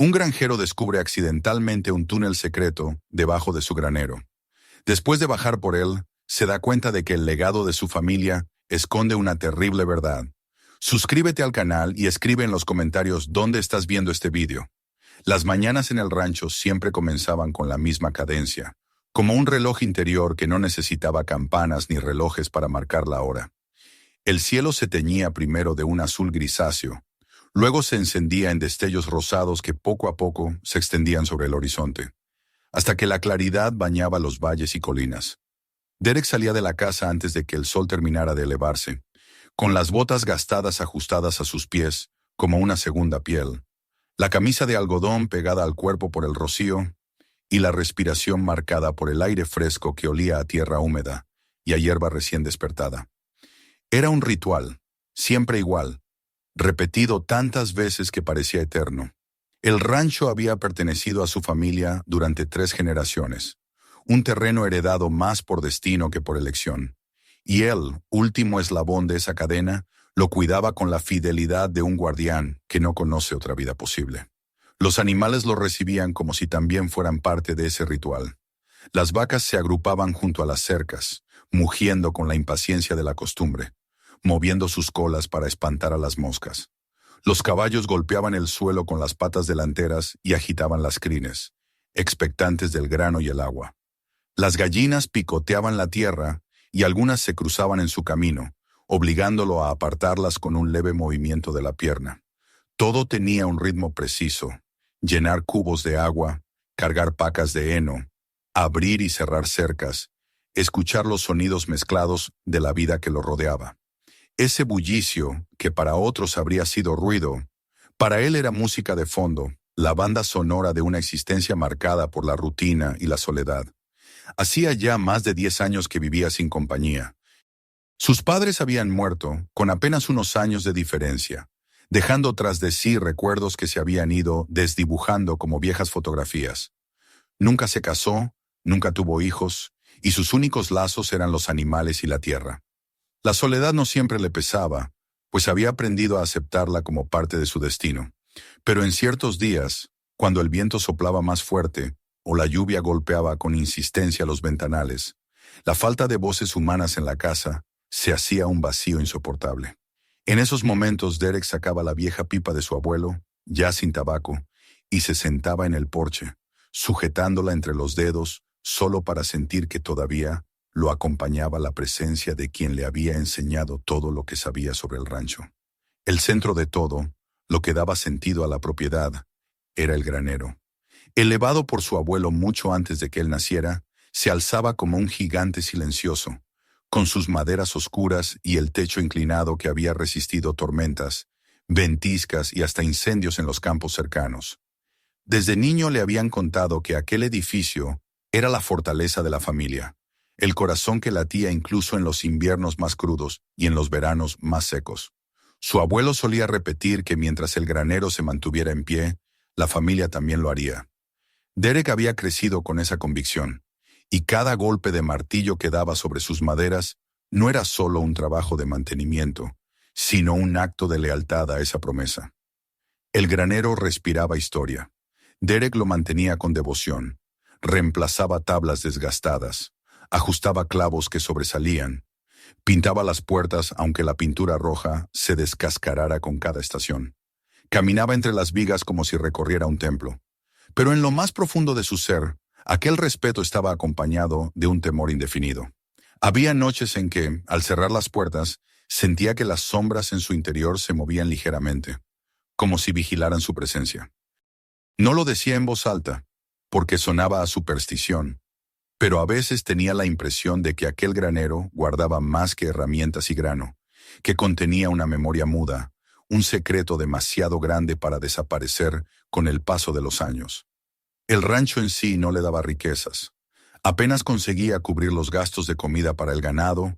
Un granjero descubre accidentalmente un túnel secreto debajo de su granero. Después de bajar por él, se da cuenta de que el legado de su familia esconde una terrible verdad. Suscríbete al canal y escribe en los comentarios dónde estás viendo este vídeo. Las mañanas en el rancho siempre comenzaban con la misma cadencia, como un reloj interior que no necesitaba campanas ni relojes para marcar la hora. El cielo se teñía primero de un azul grisáceo, luego se encendía en destellos rosados que poco a poco se extendían sobre el horizonte, hasta que la claridad bañaba los valles y colinas. Derek salía de la casa antes de que el sol terminara de elevarse, con las botas gastadas ajustadas a sus pies, como una segunda piel, la camisa de algodón pegada al cuerpo por el rocío y la respiración marcada por el aire fresco que olía a tierra húmeda y a hierba recién despertada. Era un ritual, siempre igual, repetido tantas veces que parecía eterno. El rancho había pertenecido a su familia durante 3 generaciones, un terreno heredado más por destino que por elección, y él, último eslabón de esa cadena, lo cuidaba con la fidelidad de un guardián que no conoce otra vida posible. Los animales lo recibían como si también fueran parte de ese ritual. Las vacas se agrupaban junto a las cercas, mugiendo con la impaciencia de la costumbre, moviendo sus colas para espantar a las moscas. Los caballos golpeaban el suelo con las patas delanteras y agitaban las crines, expectantes del grano y el agua. Las gallinas picoteaban la tierra y algunas se cruzaban en su camino, obligándolo a apartarlas con un leve movimiento de la pierna. Todo tenía un ritmo preciso: llenar cubos de agua, cargar pacas de heno, abrir y cerrar cercas, escuchar los sonidos mezclados de la vida que lo rodeaba. Ese bullicio, que para otros habría sido ruido, para él era música de fondo, la banda sonora de una existencia marcada por la rutina y la soledad. Hacía ya más de 10 años que vivía sin compañía. Sus padres habían muerto con apenas unos años de diferencia, dejando tras de sí recuerdos que se habían ido desdibujando como viejas fotografías. Nunca se casó, nunca tuvo hijos, y sus únicos lazos eran los animales y la tierra. La soledad no siempre le pesaba, pues había aprendido a aceptarla como parte de su destino. Pero en ciertos días, cuando el viento soplaba más fuerte o la lluvia golpeaba con insistencia los ventanales, la falta de voces humanas en la casa se hacía un vacío insoportable. En esos momentos Derek sacaba la vieja pipa de su abuelo, ya sin tabaco, y se sentaba en el porche, sujetándola entre los dedos, solo para sentir que todavía lo acompañaba la presencia de quien le había enseñado todo lo que sabía sobre el rancho. El centro de todo, lo que daba sentido a la propiedad, era el granero. Elevado por su abuelo mucho antes de que él naciera, se alzaba como un gigante silencioso, con sus maderas oscuras y el techo inclinado que había resistido tormentas, ventiscas y hasta incendios en los campos cercanos. Desde niño le habían contado que aquel edificio era la fortaleza de la familia, el corazón que latía incluso en los inviernos más crudos y en los veranos más secos. Su abuelo solía repetir que mientras el granero se mantuviera en pie, la familia también lo haría. Derek había crecido con esa convicción, y cada golpe de martillo que daba sobre sus maderas no era solo un trabajo de mantenimiento, sino un acto de lealtad a esa promesa. El granero respiraba historia. Derek lo mantenía con devoción, reemplazaba tablas desgastadas, ajustaba clavos que sobresalían, pintaba las puertas aunque la pintura roja se descascarara con cada estación. Caminaba entre las vigas como si recorriera un templo. Pero en lo más profundo de su ser, aquel respeto estaba acompañado de un temor indefinido. Había noches en que, al cerrar las puertas, sentía que las sombras en su interior se movían ligeramente, como si vigilaran su presencia. No lo decía en voz alta, porque sonaba a superstición, pero a veces tenía la impresión de que aquel granero guardaba más que herramientas y grano, que contenía una memoria muda, un secreto demasiado grande para desaparecer con el paso de los años. El rancho en sí no le daba riquezas. Apenas conseguía cubrir los gastos de comida para el ganado,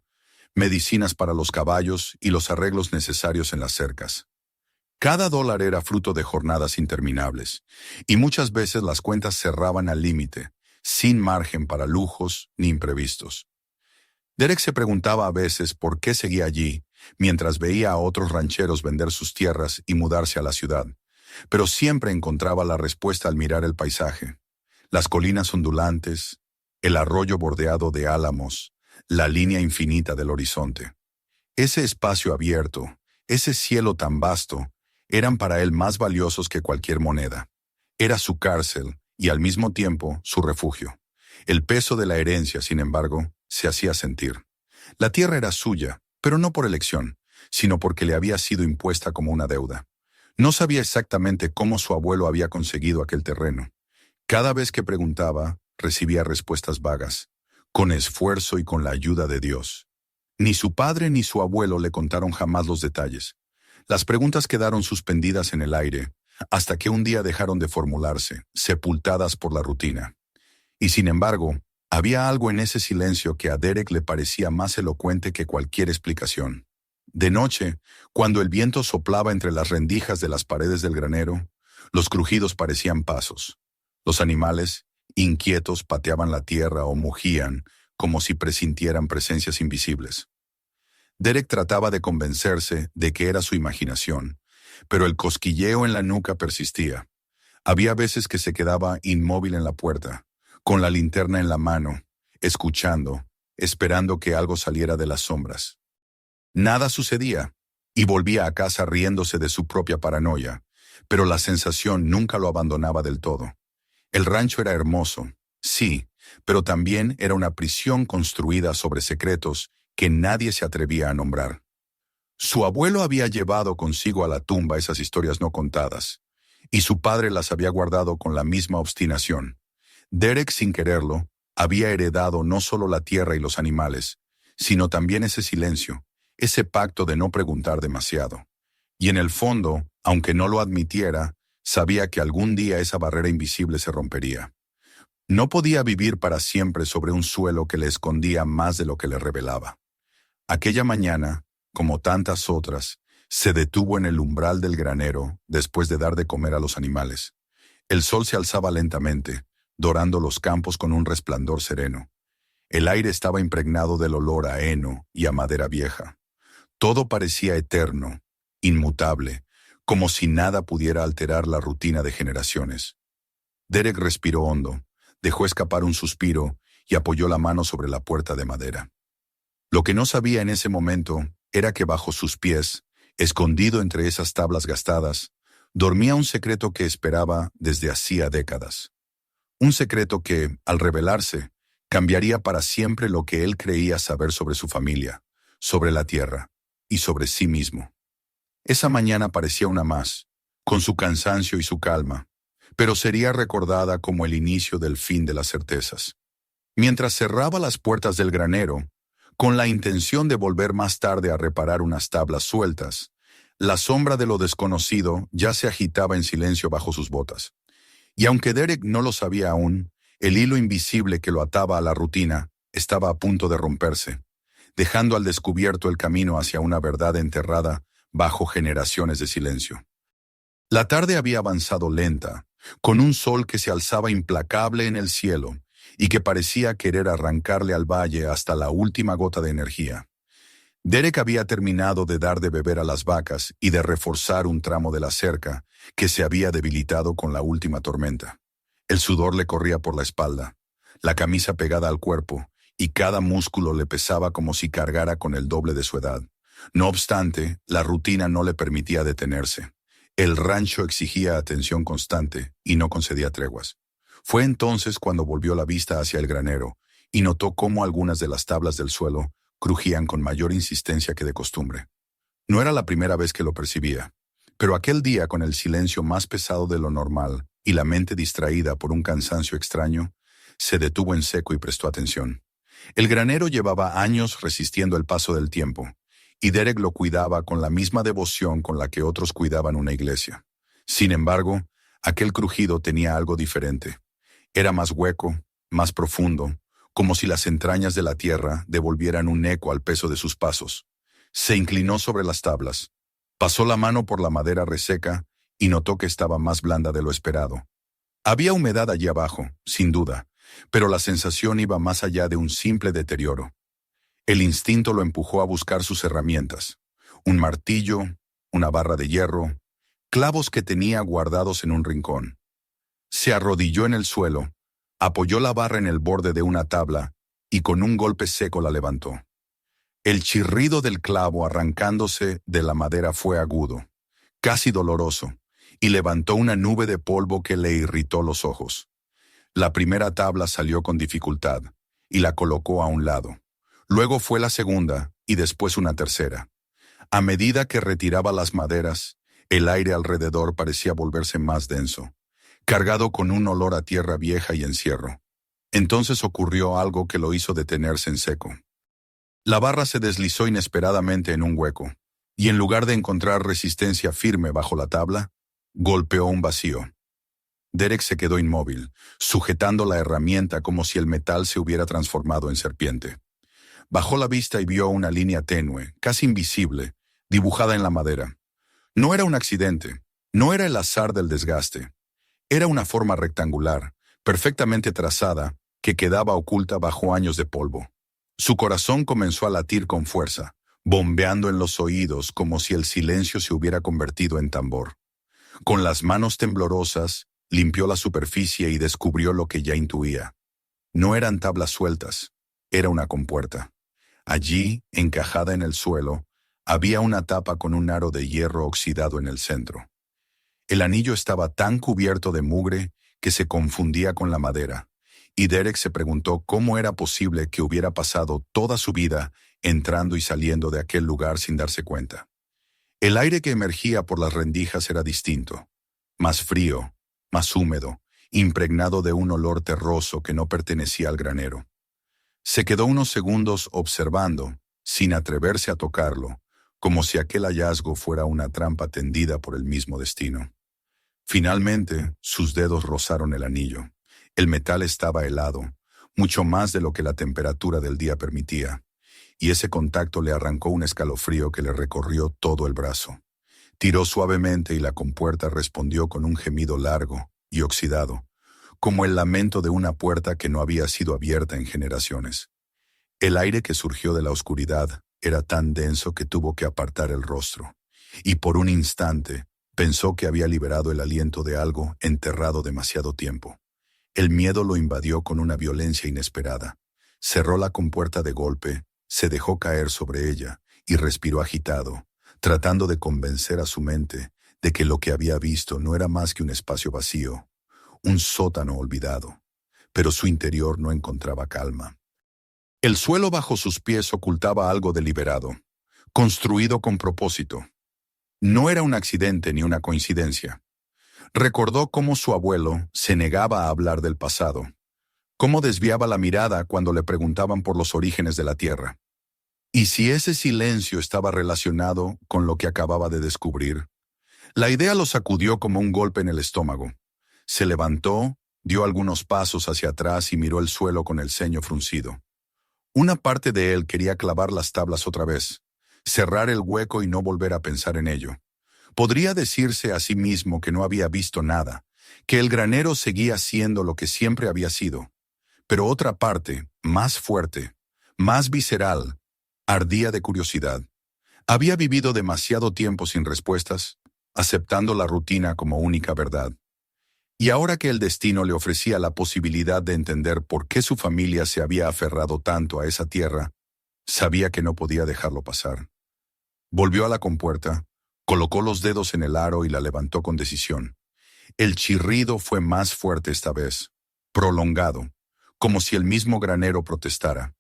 medicinas para los caballos y los arreglos necesarios en las cercas. Cada dólar era fruto de jornadas interminables, y muchas veces las cuentas cerraban al límite, sin margen para lujos ni imprevistos. Derek se preguntaba a veces por qué seguía allí, mientras veía a otros rancheros vender sus tierras y mudarse a la ciudad, pero siempre encontraba la respuesta al mirar el paisaje. Las colinas ondulantes, el arroyo bordeado de álamos, la línea infinita del horizonte. Ese espacio abierto, ese cielo tan vasto, eran para él más valiosos que cualquier moneda. Era su cárcel y al mismo tiempo su refugio. El peso de la herencia, sin embargo, se hacía sentir. La tierra era suya, pero no por elección, sino porque le había sido impuesta como una deuda. No sabía exactamente cómo su abuelo había conseguido aquel terreno. Cada vez que preguntaba, recibía respuestas vagas, con esfuerzo y con la ayuda de Dios. Ni su padre ni su abuelo le contaron jamás los detalles. Las preguntas quedaron suspendidas en el aire, hasta que un día dejaron de formularse, sepultadas por la rutina. Y sin embargo, había algo en ese silencio que a Derek le parecía más elocuente que cualquier explicación. De noche, cuando el viento soplaba entre las rendijas de las paredes del granero, los crujidos parecían pasos. Los animales, inquietos, pateaban la tierra o mugían, como si presintieran presencias invisibles. Derek trataba de convencerse de que era su imaginación, pero el cosquilleo en la nuca persistía. Había veces que se quedaba inmóvil en la puerta, con la linterna en la mano, escuchando, esperando que algo saliera de las sombras. Nada sucedía, y volvía a casa riéndose de su propia paranoia, pero la sensación nunca lo abandonaba del todo. El rancho era hermoso, sí, pero también era una prisión construida sobre secretos que nadie se atrevía a nombrar. Su abuelo había llevado consigo a la tumba esas historias no contadas, y su padre las había guardado con la misma obstinación. Derek, sin quererlo, había heredado no solo la tierra y los animales, sino también ese silencio, ese pacto de no preguntar demasiado. Y en el fondo, aunque no lo admitiera, sabía que algún día esa barrera invisible se rompería. No podía vivir para siempre sobre un suelo que le escondía más de lo que le revelaba. Aquella mañana, como tantas otras, se detuvo en el umbral del granero después de dar de comer a los animales. El sol se alzaba lentamente, dorando los campos con un resplandor sereno. El aire estaba impregnado del olor a heno y a madera vieja. Todo parecía eterno, inmutable, como si nada pudiera alterar la rutina de generaciones. Derek respiró hondo, dejó escapar un suspiro y apoyó la mano sobre la puerta de madera. Lo que no sabía en ese momento era que bajo sus pies, escondido entre esas tablas gastadas, dormía un secreto que esperaba desde hacía décadas. Un secreto que, al revelarse, cambiaría para siempre lo que él creía saber sobre su familia, sobre la tierra y sobre sí mismo. Esa mañana parecía una más, con su cansancio y su calma, pero sería recordada como el inicio del fin de las certezas. Mientras cerraba las puertas del granero, con la intención de volver más tarde a reparar unas tablas sueltas, la sombra de lo desconocido ya se agitaba en silencio bajo sus botas. Y aunque Derek no lo sabía aún, el hilo invisible que lo ataba a la rutina estaba a punto de romperse, dejando al descubierto el camino hacia una verdad enterrada bajo generaciones de silencio. La tarde había avanzado lenta, con un sol que se alzaba implacable en el cielo y que parecía querer arrancarle al valle hasta la última gota de energía. Derek había terminado de dar de beber a las vacas y de reforzar un tramo de la cerca que se había debilitado con la última tormenta. El sudor le corría por la espalda, la camisa pegada al cuerpo, y cada músculo le pesaba como si cargara con el doble de su edad. No obstante, la rutina no le permitía detenerse. El rancho exigía atención constante y no concedía treguas. Fue entonces cuando volvió la vista hacia el granero y notó cómo algunas de las tablas del suelo crujían con mayor insistencia que de costumbre. No era la primera vez que lo percibía, pero aquel día, con el silencio más pesado de lo normal y la mente distraída por un cansancio extraño, se detuvo en seco y prestó atención. El granero llevaba años resistiendo el paso del tiempo, y Derek lo cuidaba con la misma devoción con la que otros cuidaban una iglesia. Sin embargo, aquel crujido tenía algo diferente. Era más hueco, más profundo, como si las entrañas de la tierra devolvieran un eco al peso de sus pasos. Se inclinó sobre las tablas, pasó la mano por la madera reseca y notó que estaba más blanda de lo esperado. Había humedad allí abajo, sin duda, pero la sensación iba más allá de un simple deterioro. El instinto lo empujó a buscar sus herramientas: un martillo, una barra de hierro, clavos que tenía guardados en un rincón. Se arrodilló en el suelo, apoyó la barra en el borde de una tabla y con un golpe seco la levantó. El chirrido del clavo arrancándose de la madera fue agudo, casi doloroso, y levantó una nube de polvo que le irritó los ojos. La primera tabla salió con dificultad y la colocó a un lado. Luego fue la segunda y después una tercera. A medida que retiraba las maderas, el aire alrededor parecía volverse más denso, cargado con un olor a tierra vieja y encierro. Entonces ocurrió algo que lo hizo detenerse en seco. La barra se deslizó inesperadamente en un hueco, y en lugar de encontrar resistencia firme bajo la tabla, golpeó un vacío. Derek se quedó inmóvil, sujetando la herramienta como si el metal se hubiera transformado en serpiente. Bajó la vista y vio una línea tenue, casi invisible, dibujada en la madera. No era un accidente, no era el azar del desgaste. Era una forma rectangular, perfectamente trazada, que quedaba oculta bajo años de polvo. Su corazón comenzó a latir con fuerza, bombeando en los oídos como si el silencio se hubiera convertido en tambor. Con las manos temblorosas, limpió la superficie y descubrió lo que ya intuía. No eran tablas sueltas, era una compuerta. Allí, encajada en el suelo, había una tapa con un aro de hierro oxidado en el centro. El anillo estaba tan cubierto de mugre que se confundía con la madera, y Derek se preguntó cómo era posible que hubiera pasado toda su vida entrando y saliendo de aquel lugar sin darse cuenta. El aire que emergía por las rendijas era distinto, más frío, más húmedo, impregnado de un olor terroso que no pertenecía al granero. Se quedó unos segundos observando, sin atreverse a tocarlo, como si aquel hallazgo fuera una trampa tendida por el mismo destino. Finalmente, sus dedos rozaron el anillo. El metal estaba helado, mucho más de lo que la temperatura del día permitía, y ese contacto le arrancó un escalofrío que le recorrió todo el brazo. Tiró suavemente y la compuerta respondió con un gemido largo y oxidado, como el lamento de una puerta que no había sido abierta en generaciones. El aire que surgió de la oscuridad era tan denso que tuvo que apartar el rostro, y por un instante pensó que había liberado el aliento de algo enterrado demasiado tiempo. El miedo lo invadió con una violencia inesperada. Cerró la compuerta de golpe, se dejó caer sobre ella y respiró agitado, tratando de convencer a su mente de que lo que había visto no era más que un espacio vacío, un sótano olvidado, pero su interior no encontraba calma. El suelo bajo sus pies ocultaba algo deliberado, construido con propósito. No era un accidente ni una coincidencia. Recordó cómo su abuelo se negaba a hablar del pasado, cómo desviaba la mirada cuando le preguntaban por los orígenes de la Tierra. ¿Y si ese silencio estaba relacionado con lo que acababa de descubrir? La idea lo sacudió como un golpe en el estómago. Se levantó, dio algunos pasos hacia atrás y miró el suelo con el ceño fruncido. Una parte de él quería clavar las tablas otra vez, cerrar el hueco y no volver a pensar en ello. Podría decirse a sí mismo que no había visto nada, que el granero seguía siendo lo que siempre había sido. Pero otra parte, más fuerte, más visceral, ardía de curiosidad. Había vivido demasiado tiempo sin respuestas, aceptando la rutina como única verdad. Y ahora que el destino le ofrecía la posibilidad de entender por qué su familia se había aferrado tanto a esa tierra, sabía que no podía dejarlo pasar. Volvió a la compuerta, colocó los dedos en el aro y la levantó con decisión. El chirrido fue más fuerte esta vez, prolongado, como si el mismo granero protestara.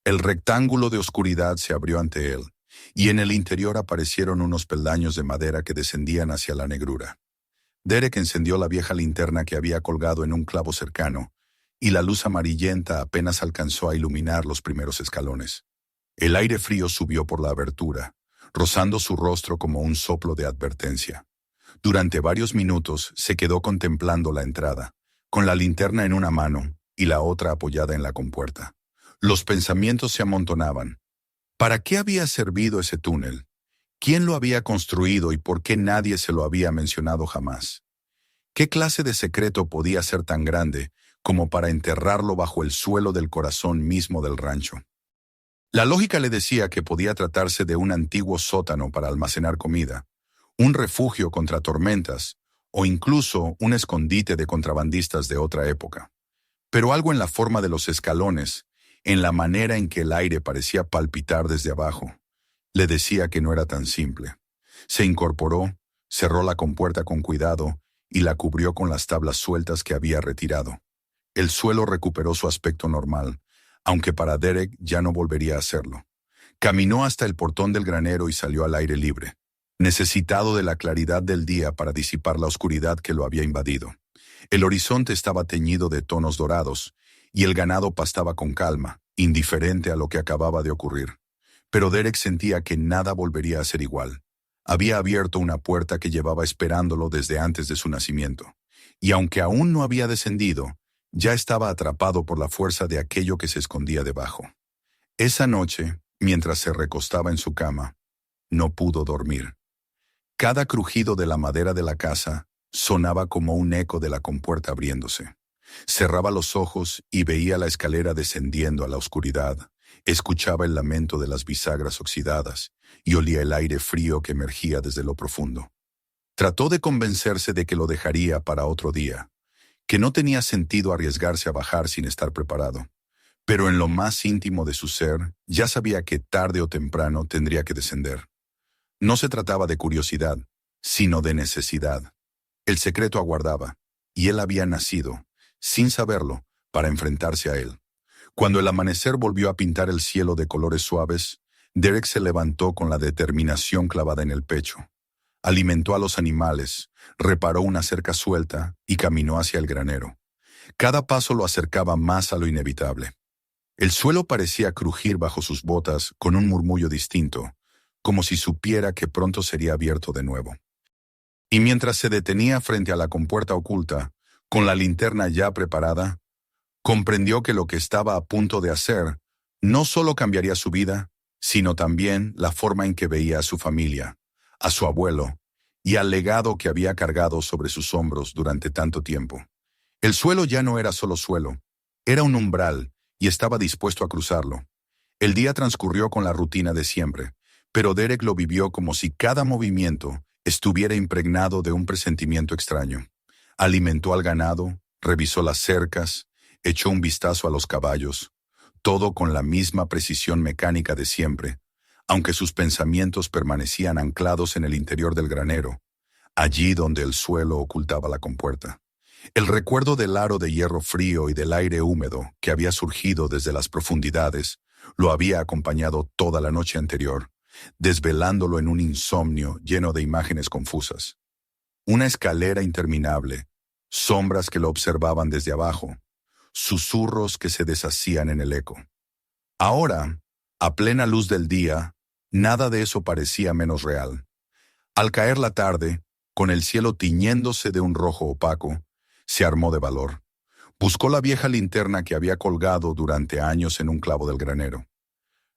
El rectángulo de oscuridad se abrió ante él, y en el interior aparecieron unos peldaños de madera que descendían hacia la negrura. Derek encendió la vieja linterna que había colgado en un clavo cercano, y la luz amarillenta apenas alcanzó a iluminar los primeros escalones. El aire frío subió por la abertura, rozando su rostro como un soplo de advertencia. Durante varios minutos se quedó contemplando la entrada, con la linterna en una mano y la otra apoyada en la compuerta. Los pensamientos se amontonaban. ¿Para qué había servido ese túnel? ¿Quién lo había construido y por qué nadie se lo había mencionado jamás? ¿Qué clase de secreto podía ser tan grande como para enterrarlo bajo el suelo del corazón mismo del rancho? La lógica le decía que podía tratarse de un antiguo sótano para almacenar comida, un refugio contra tormentas o incluso un escondite de contrabandistas de otra época. Pero algo en la forma de los escalones, en la manera en que el aire parecía palpitar desde abajo, le decía que no era tan simple. Se incorporó, cerró la compuerta con cuidado y la cubrió con las tablas sueltas que había retirado. El suelo recuperó su aspecto normal, aunque para Derek ya no volvería a hacerlo. Caminó hasta el portón del granero y salió al aire libre, necesitado de la claridad del día para disipar la oscuridad que lo había invadido. El horizonte estaba teñido de tonos dorados, y el ganado pastaba con calma, indiferente a lo que acababa de ocurrir. Pero Derek sentía que nada volvería a ser igual. Había abierto una puerta que llevaba esperándolo desde antes de su nacimiento, y aunque aún no había descendido, ya estaba atrapado por la fuerza de aquello que se escondía debajo. Esa noche, mientras se recostaba en su cama, no pudo dormir. Cada crujido de la madera de la casa sonaba como un eco de la compuerta abriéndose. Cerraba los ojos y veía la escalera descendiendo a la oscuridad. Escuchaba el lamento de las bisagras oxidadas y olía el aire frío que emergía desde lo profundo. Trató de convencerse de que lo dejaría para otro día, que no tenía sentido arriesgarse a bajar sin estar preparado. Pero en lo más íntimo de su ser, ya sabía que tarde o temprano tendría que descender. No se trataba de curiosidad, sino de necesidad. El secreto aguardaba, y él había nacido, sin saberlo, para enfrentarse a él. Cuando el amanecer volvió a pintar el cielo de colores suaves, Derek se levantó con la determinación clavada en el pecho. Alimentó a los animales, reparó una cerca suelta y caminó hacia el granero. Cada paso lo acercaba más a lo inevitable. El suelo parecía crujir bajo sus botas con un murmullo distinto, como si supiera que pronto sería abierto de nuevo. Y mientras se detenía frente a la compuerta oculta, con la linterna ya preparada, comprendió que lo que estaba a punto de hacer no solo cambiaría su vida, sino también la forma en que veía a su familia, a su abuelo, y al legado que había cargado sobre sus hombros durante tanto tiempo. El suelo ya no era solo suelo, era un umbral, y estaba dispuesto a cruzarlo. El día transcurrió con la rutina de siempre, pero Derek lo vivió como si cada movimiento estuviera impregnado de un presentimiento extraño. Alimentó al ganado, revisó las cercas, echó un vistazo a los caballos, todo con la misma precisión mecánica de siempre, aunque sus pensamientos permanecían anclados en el interior del granero, allí donde el suelo ocultaba la compuerta. El recuerdo del aro de hierro frío y del aire húmedo que había surgido desde las profundidades lo había acompañado toda la noche anterior, desvelándolo en un insomnio lleno de imágenes confusas. Una escalera interminable, sombras que lo observaban desde abajo, susurros que se deshacían en el eco. Ahora, a plena luz del día, nada de eso parecía menos real. Al caer la tarde, con el cielo tiñéndose de un rojo opaco, se armó de valor. Buscó la vieja linterna que había colgado durante años en un clavo del granero.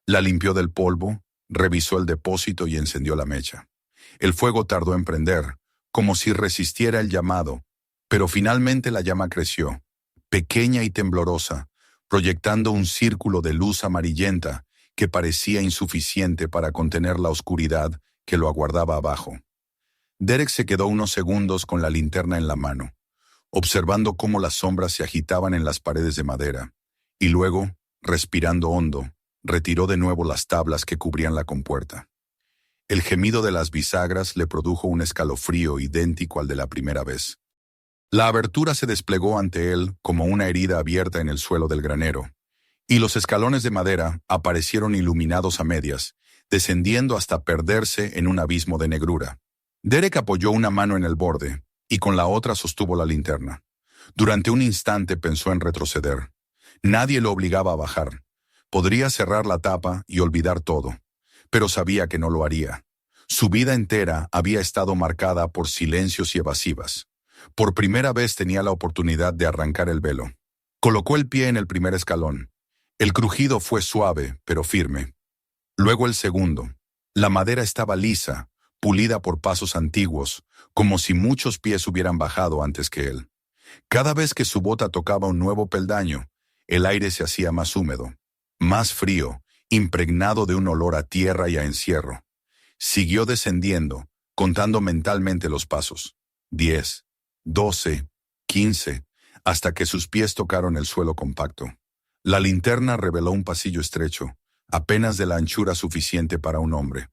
La limpió del polvo, revisó el depósito y encendió la mecha. El fuego tardó en prender, como si resistiera el llamado, pero finalmente la llama creció, pequeña y temblorosa, proyectando un círculo de luz amarillenta que parecía insuficiente para contener la oscuridad que lo aguardaba abajo. Derek se quedó unos segundos con la linterna en la mano, observando cómo las sombras se agitaban en las paredes de madera, y luego, respirando hondo, retiró de nuevo las tablas que cubrían la compuerta. El gemido de las bisagras le produjo un escalofrío idéntico al de la primera vez. La abertura se desplegó ante él como una herida abierta en el suelo del granero, y los escalones de madera aparecieron iluminados a medias, descendiendo hasta perderse en un abismo de negrura. Derek apoyó una mano en el borde, y con la otra sostuvo la linterna. Durante un instante pensó en retroceder. Nadie lo obligaba a bajar. Podría cerrar la tapa y olvidar todo, pero sabía que no lo haría. Su vida entera había estado marcada por silencios y evasivas. Por primera vez tenía la oportunidad de arrancar el velo. Colocó el pie en el primer escalón. El crujido fue suave, pero firme. Luego el segundo. La madera estaba lisa, pulida por pasos antiguos, como si muchos pies hubieran bajado antes que él. Cada vez que su bota tocaba un nuevo peldaño, el aire se hacía más húmedo, más frío, impregnado de un olor a tierra y a encierro. Siguió descendiendo, contando mentalmente los pasos. 10, 12, 15, hasta que sus pies tocaron el suelo compacto. La linterna reveló un pasillo estrecho, apenas de la anchura suficiente para un hombre.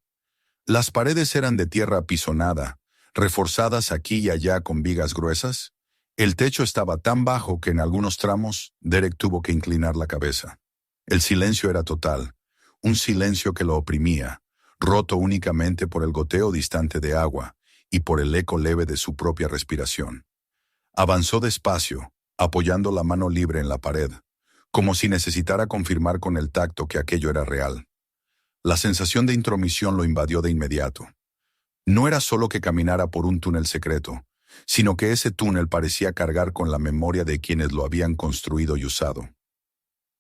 Las paredes eran de tierra apisonada, reforzadas aquí y allá con vigas gruesas. El techo estaba tan bajo que en algunos tramos Derek tuvo que inclinar la cabeza. El silencio era total, un silencio que lo oprimía, roto únicamente por el goteo distante de agua y por el eco leve de su propia respiración. Avanzó despacio, apoyando la mano libre en la pared, como si necesitara confirmar con el tacto que aquello era real. La sensación de intromisión lo invadió de inmediato. No era solo que caminara por un túnel secreto, sino que ese túnel parecía cargar con la memoria de quienes lo habían construido y usado.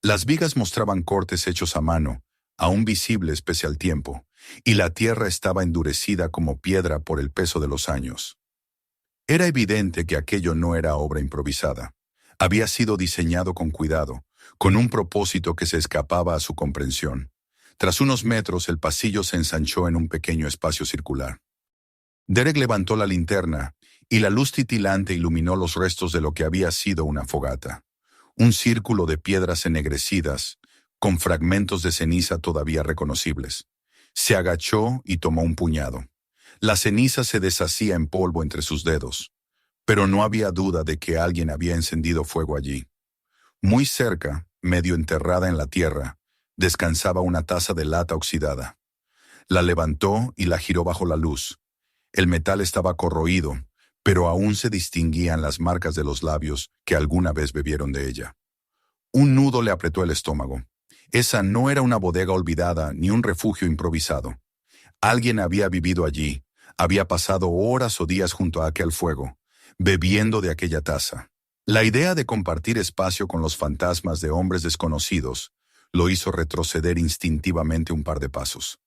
Las vigas mostraban cortes hechos a mano, aún visibles pese al tiempo, y la tierra estaba endurecida como piedra por el peso de los años. Era evidente que aquello no era obra improvisada. Había sido diseñado con cuidado, con un propósito que se escapaba a su comprensión. Tras unos metros, el pasillo se ensanchó en un pequeño espacio circular. Derek levantó la linterna, y la luz titilante iluminó los restos de lo que había sido una fogata. Un círculo de piedras ennegrecidas, con fragmentos de ceniza todavía reconocibles. Se agachó y tomó un puñado. La ceniza se deshacía en polvo entre sus dedos, pero no había duda de que alguien había encendido fuego allí. Muy cerca, medio enterrada en la tierra, descansaba una taza de lata oxidada. La levantó y la giró bajo la luz. El metal estaba corroído, pero aún se distinguían las marcas de los labios que alguna vez bebieron de ella. Un nudo le apretó el estómago. Esa no era una bodega olvidada ni un refugio improvisado. Alguien había vivido allí, había pasado horas o días junto a aquel fuego, bebiendo de aquella taza. La idea de compartir espacio con los fantasmas de hombres desconocidos lo hizo retroceder instintivamente un par de pasos.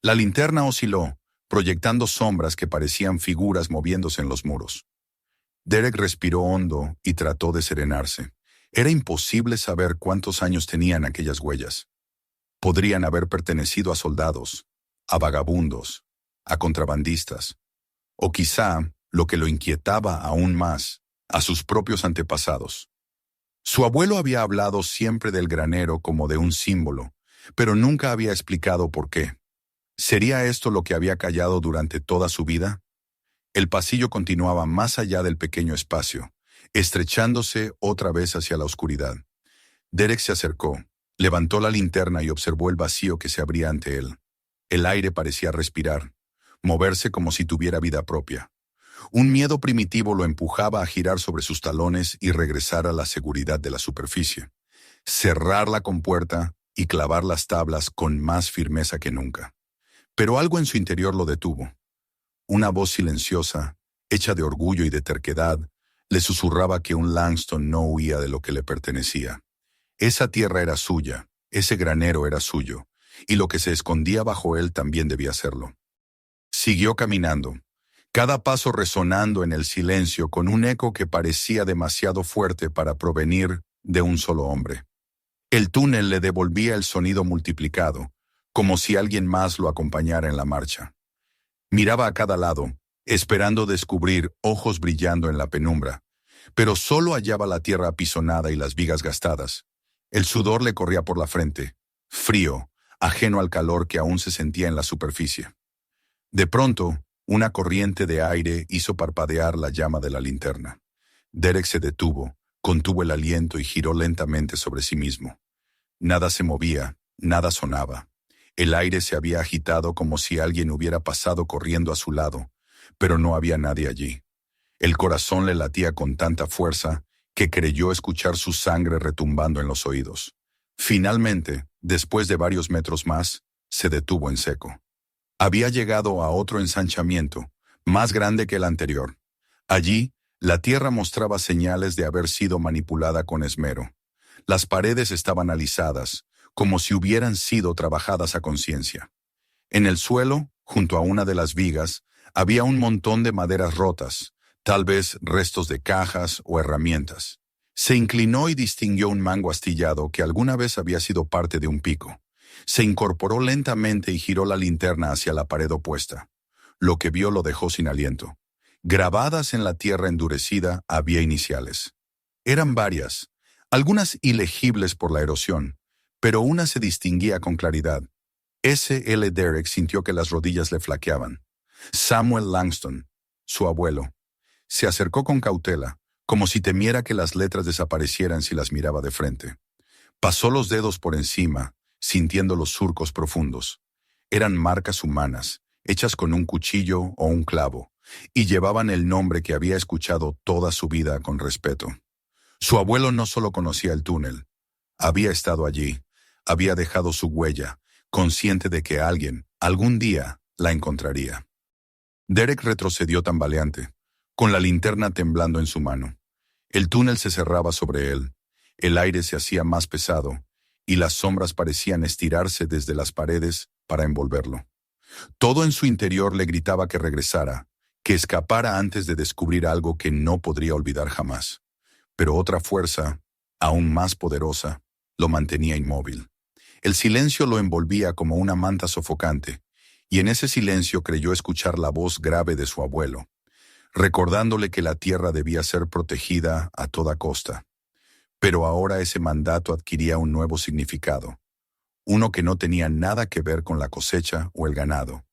La linterna osciló, proyectando sombras que parecían figuras moviéndose en los muros. Derek respiró hondo y trató de serenarse. Era imposible saber cuántos años tenían aquellas huellas. Podrían haber pertenecido a soldados, a vagabundos, a contrabandistas, o quizá, lo que lo inquietaba aún más, a sus propios antepasados. Su abuelo había hablado siempre del granero como de un símbolo, pero nunca había explicado por qué. ¿Sería esto lo que había callado durante toda su vida? El pasillo continuaba más allá del pequeño espacio, estrechándose otra vez hacia la oscuridad. Derek se acercó, levantó la linterna y observó el vacío que se abría ante él. El aire parecía respirar, moverse como si tuviera vida propia. Un miedo primitivo lo empujaba a girar sobre sus talones y regresar a la seguridad de la superficie, cerrar la compuerta y clavar las tablas con más firmeza que nunca. Pero algo en su interior lo detuvo. Una voz silenciosa, hecha de orgullo y de terquedad, le susurraba que un Langston no huía de lo que le pertenecía. Esa tierra era suya, ese granero era suyo, y lo que se escondía bajo él también debía serlo. Siguió caminando, cada paso resonando en el silencio con un eco que parecía demasiado fuerte para provenir de un solo hombre. El túnel le devolvía el sonido multiplicado, como si alguien más lo acompañara en la marcha. Miraba a cada lado, esperando descubrir ojos brillando en la penumbra, pero solo hallaba la tierra apisonada y las vigas gastadas. El sudor le corría por la frente, frío, ajeno al calor que aún se sentía en la superficie. De pronto, una corriente de aire hizo parpadear la llama de la linterna. Derek se detuvo, contuvo el aliento y giró lentamente sobre sí mismo. Nada se movía, nada sonaba. El aire se había agitado como si alguien hubiera pasado corriendo a su lado, pero no había nadie allí. El corazón le latía con tanta fuerza que creyó escuchar su sangre retumbando en los oídos. Finalmente, después de varios metros más, se detuvo en seco. Había llegado a otro ensanchamiento, más grande que el anterior. Allí, la tierra mostraba señales de haber sido manipulada con esmero. Las paredes estaban alisadas, como si hubieran sido trabajadas a conciencia. En el suelo, junto a una de las vigas, había un montón de maderas rotas, tal vez restos de cajas o herramientas. Se inclinó y distinguió un mango astillado que alguna vez había sido parte de un pico. Se incorporó lentamente y giró la linterna hacia la pared opuesta. Lo que vio lo dejó sin aliento. Grabadas en la tierra endurecida había iniciales. Eran varias, algunas ilegibles por la erosión, pero una se distinguía con claridad. S.L. Derek sintió que las rodillas le flaqueaban. Samuel Langston, su abuelo. Se acercó con cautela, como si temiera que las letras desaparecieran si las miraba de frente. Pasó los dedos por encima, sintiendo los surcos profundos. Eran marcas humanas, hechas con un cuchillo o un clavo, y llevaban el nombre que había escuchado toda su vida con respeto. Su abuelo no solo conocía el túnel, había estado allí, había dejado su huella, consciente de que alguien, algún día, la encontraría. Derek retrocedió tambaleante, con la linterna temblando en su mano. El túnel se cerraba sobre él, el aire se hacía más pesado, y las sombras parecían estirarse desde las paredes para envolverlo. Todo en su interior le gritaba que regresara, que escapara antes de descubrir algo que no podría olvidar jamás. Pero otra fuerza, aún más poderosa, lo mantenía inmóvil. El silencio lo envolvía como una manta sofocante, y en ese silencio creyó escuchar la voz grave de su abuelo, recordándole que la tierra debía ser protegida a toda costa. Pero ahora ese mandato adquiría un nuevo significado, uno que no tenía nada que ver con la cosecha o el ganado.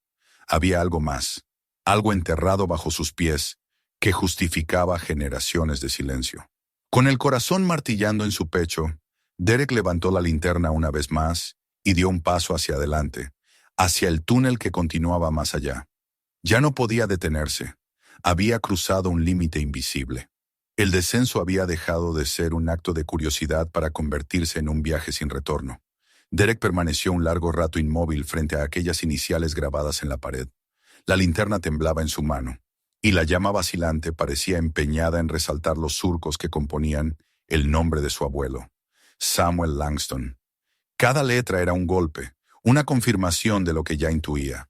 Había algo más, algo enterrado bajo sus pies, que justificaba generaciones de silencio. Con el corazón martillando en su pecho, Derek levantó la linterna una vez más y dio un paso hacia adelante, hacia el túnel que continuaba más allá. Ya no podía detenerse. Había cruzado un límite invisible. El descenso había dejado de ser un acto de curiosidad para convertirse en un viaje sin retorno. Derek permaneció un largo rato inmóvil frente a aquellas iniciales grabadas en la pared. La linterna temblaba en su mano, y la llama vacilante parecía empeñada en resaltar los surcos que componían el nombre de su abuelo, Samuel Langston. Cada letra era un golpe, una confirmación de lo que ya intuía.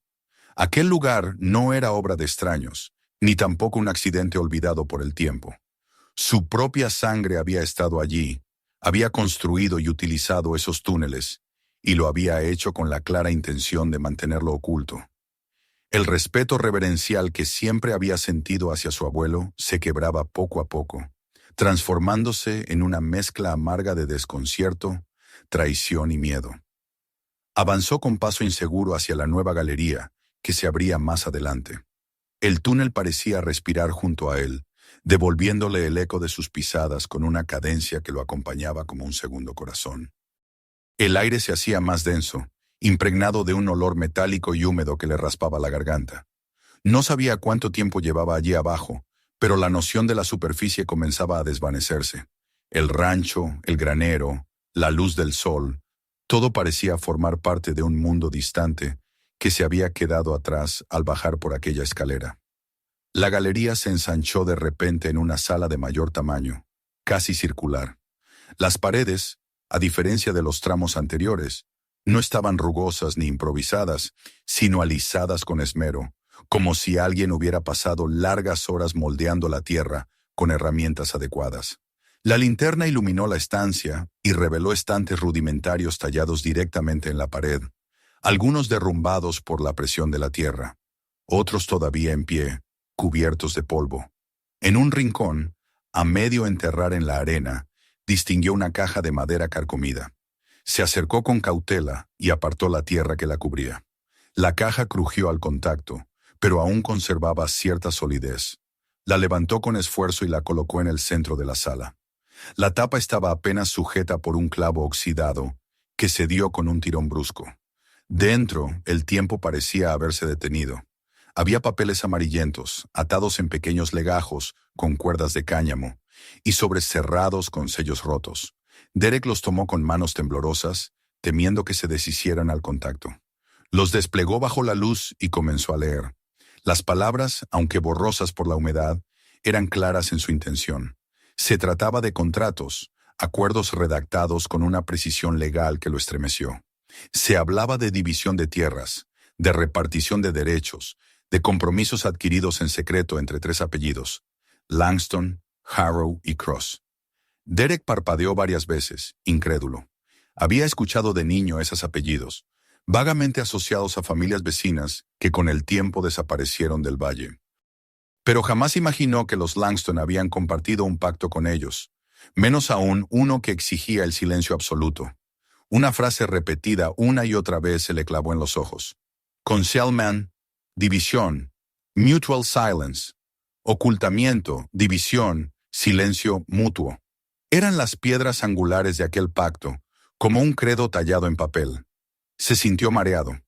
Aquel lugar no era obra de extraños, ni tampoco un accidente olvidado por el tiempo. Su propia sangre había estado allí, había construido y utilizado esos túneles, y lo había hecho con la clara intención de mantenerlo oculto. El respeto reverencial que siempre había sentido hacia su abuelo se quebraba poco a poco, transformándose en una mezcla amarga de desconcierto, traición y miedo. Avanzó con paso inseguro hacia la nueva galería, que se abría más adelante. El túnel parecía respirar junto a él, devolviéndole el eco de sus pisadas con una cadencia que lo acompañaba como un segundo corazón. El aire se hacía más denso, impregnado de un olor metálico y húmedo que le raspaba la garganta. No sabía cuánto tiempo llevaba allí abajo, pero la noción de la superficie comenzaba a desvanecerse. El rancho, el granero, la luz del sol, todo parecía formar parte de un mundo distante que se había quedado atrás al bajar por aquella escalera. La galería se ensanchó de repente en una sala de mayor tamaño, casi circular. Las paredes, a diferencia de los tramos anteriores, no estaban rugosas ni improvisadas, sino alisadas con esmero, como si alguien hubiera pasado largas horas moldeando la tierra con herramientas adecuadas. La linterna iluminó la estancia y reveló estantes rudimentarios tallados directamente en la pared, algunos derrumbados por la presión de la tierra, otros todavía en pie, cubiertos de polvo. En un rincón, a medio enterrar en la arena, distinguió una caja de madera carcomida. Se acercó con cautela y apartó la tierra que la cubría. La caja crujió al contacto, pero aún conservaba cierta solidez. La levantó con esfuerzo y la colocó en el centro de la sala. La tapa estaba apenas sujeta por un clavo oxidado que cedió con un tirón brusco. Dentro, el tiempo parecía haberse detenido. Había papeles amarillentos, atados en pequeños legajos con cuerdas de cáñamo, y sobres cerrados con sellos rotos. Derek los tomó con manos temblorosas, temiendo que se deshicieran al contacto. Los desplegó bajo la luz y comenzó a leer. Las palabras, aunque borrosas por la humedad, eran claras en su intención. Se trataba de contratos, acuerdos redactados con una precisión legal que lo estremeció. Se hablaba de división de tierras, de repartición de derechos, de compromisos adquiridos en secreto entre 3 apellidos: Langston, Harrow y Cross. Derek parpadeó varias veces, incrédulo. Había escuchado de niño esos apellidos, vagamente asociados a familias vecinas que con el tiempo desaparecieron del valle. Pero jamás imaginó que los Langston habían compartido un pacto con ellos, menos aún uno que exigía el silencio absoluto. Una frase repetida una y otra vez se le clavó en los ojos. Concealment, división, mutual silence, ocultamiento, división, silencio mutuo. Eran las piedras angulares de aquel pacto, como un credo tallado en papel. Se sintió mareado.